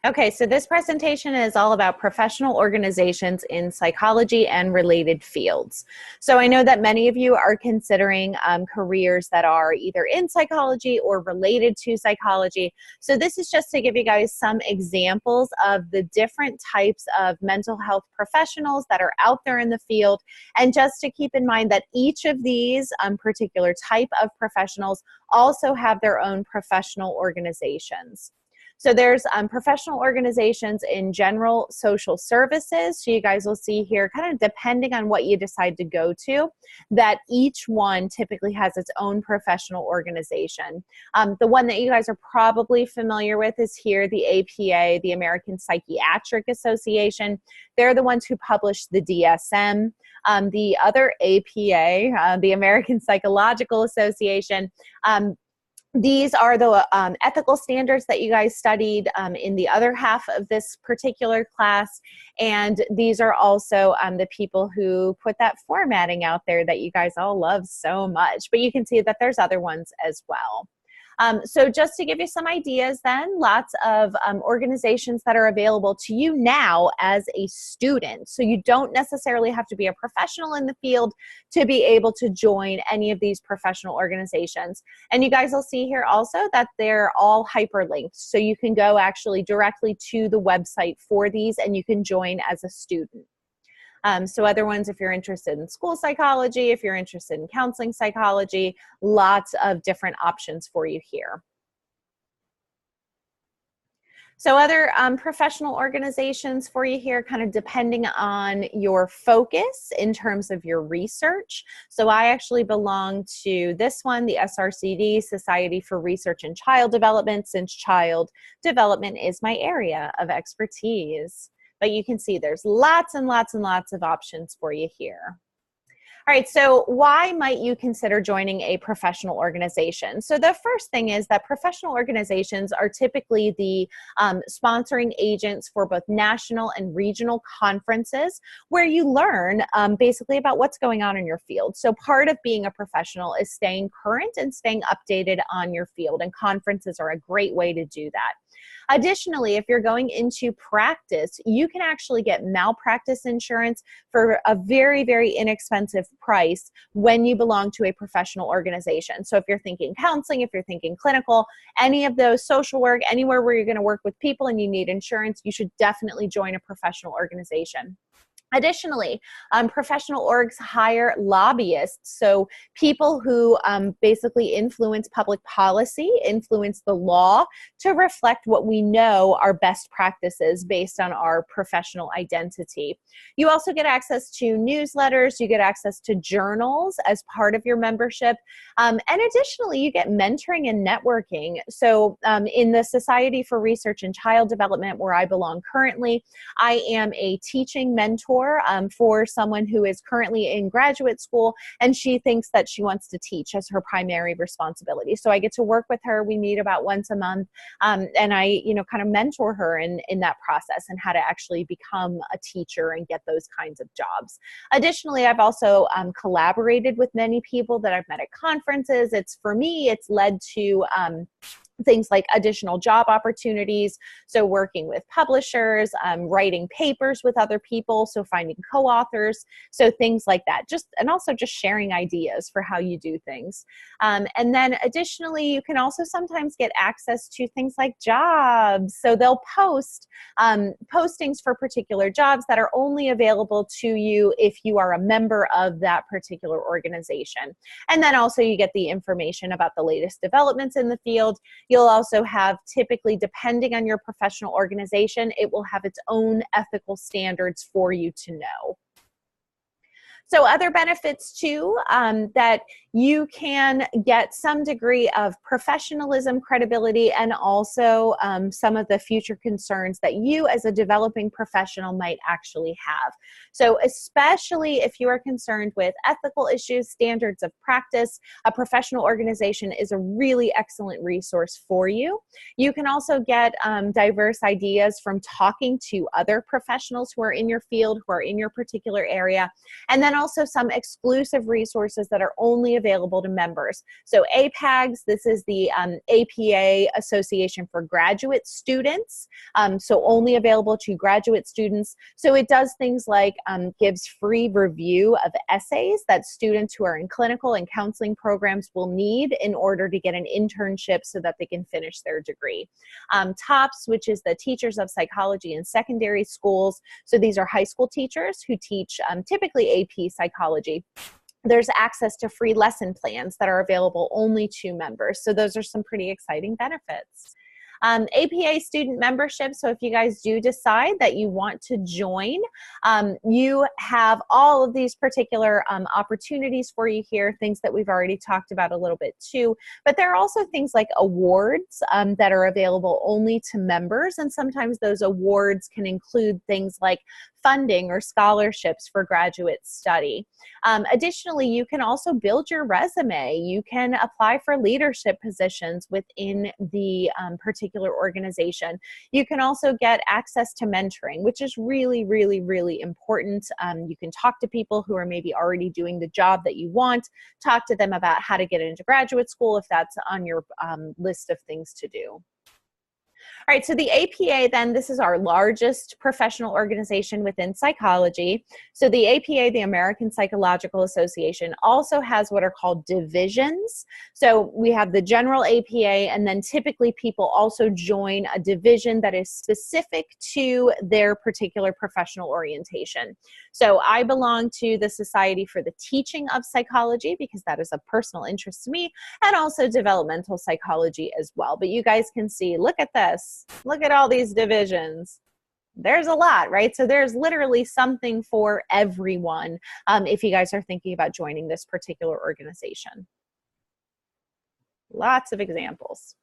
Okay, so this presentation is all about professional organizations in psychology and related fields. So I know that many of you are considering careers that are either in psychology or related to psychology. So this is just to give you guys some examples of the different types of mental health professionals that are out there in the field, and just to keep in mind that each of these particular type of professionals also have their own professional organizations. So there's professional organizations in general social services. So you guys will see here, kind of depending on what you decide to go to, that each one typically has its own professional organization. The one that you guys are probably familiar with is here, the APA, the American Psychiatric Association. They're the ones who publish the DSM. The other APA, the American Psychological Association, these are the ethical standards that you guys studied in the other half of this particular class. And these are also the people who put that formatting out there that you guys all love so much. But you can see that there's other ones as well. So just to give you some ideas then, lots of organizations that are available to you now as a student. So you don't necessarily have to be a professional in the field to be able to join any of these professional organizations. And you guys will see here also that they're all hyperlinked. So you can go actually directly to the website for these and you can join as a student. So other ones, if you're interested in school psychology, if you're interested in counseling psychology, lots of different options for you here. So other professional organizations for you here, kind of depending on your focus in terms of your research. So I actually belong to this one, the SRCD, Society for Research in Child Development, since child development is my area of expertise. But you can see there's lots and lots and lots of options for you here. All right, so why might you consider joining a professional organization? So the first thing is that professional organizations are typically the sponsoring agents for both national and regional conferences where you learn basically about what's going on in your field. So part of being a professional is staying current and staying updated on your field, and conferences are a great way to do that. Additionally, if you're going into practice, you can actually get malpractice insurance for a very, very inexpensive price when you belong to a professional organization. So if you're thinking counseling, if you're thinking clinical, any of those, social work, anywhere where you're going to work with people and you need insurance, you should definitely join a professional organization. Additionally, professional orgs hire lobbyists, so people who basically influence public policy, influence the law to reflect what we know are best practices based on our professional identity. You also get access to newsletters, you get access to journals as part of your membership, and additionally, you get mentoring and networking. So in the Society for Research in Child Development, where I belong currently, I am a teaching mentor for someone who is currently in graduate school and she thinks that she wants to teach as her primary responsibility. So I get to work with her. We meet about once a month, and I, kind of mentor her in that process and how to actually become a teacher and get those kinds of jobs. Additionally, I've also collaborated with many people that I've met at conferences. For me, it's led to things like additional job opportunities, so working with publishers, writing papers with other people, so finding co-authors, so things like that. And also just sharing ideas for how you do things. And then additionally, you can also sometimes get access to things like jobs. So they'll post postings for particular jobs that are only available to you if you are a member of that particular organization. And then also you get the information about the latest developments in the field. You'll also have, typically, depending on your professional organization, it will have its own ethical standards for you to know. So other benefits too, that you can get some degree of professionalism, credibility, and also some of the future concerns that you as a developing professional might actually have. So especially if you are concerned with ethical issues, standards of practice, a professional organization is a really excellent resource for you. You can also get diverse ideas from talking to other professionals who are in your field, who are in your particular area, and then also some exclusive resources that are only available to members. So APAGS, this is the APA Association for Graduate Students, so only available to graduate students. So it does things like gives free review of essays that students who are in clinical and counseling programs will need in order to get an internship so that they can finish their degree. TOPS, which is the Teachers of Psychology in Secondary Schools. So these are high school teachers who teach typically AP Psychology. There's access to free lesson plans that are available only to members. So those are some pretty exciting benefits. APA student membership. So if you guys do decide that you want to join, you have all of these particular opportunities for you here, things that we've already talked about a little bit too. But there are also things like awards that are available only to members. And sometimes those awards can include things like funding or scholarships for graduate study. Additionally, you can also build your resume. You can apply for leadership positions within the particular organization. You can also get access to mentoring, which is really, really, really important. You can talk to people who are maybe already doing the job that you want, talk to them about how to get into graduate school if that's on your list of things to do. All right, so the APA then, this is our largest professional organization within psychology. So the APA, the American Psychological Association, also has what are called divisions. So we have the general APA, and then typically people also join a division that is specific to their particular professional orientation. So I belong to the Society for the Teaching of Psychology because that is of personal interest to me, and also developmental psychology as well. But you guys can see, look at this. Look at all these divisions. There's a lot, right? So there's literally something for everyone if you guys are thinking about joining this particular organization. Lots of examples.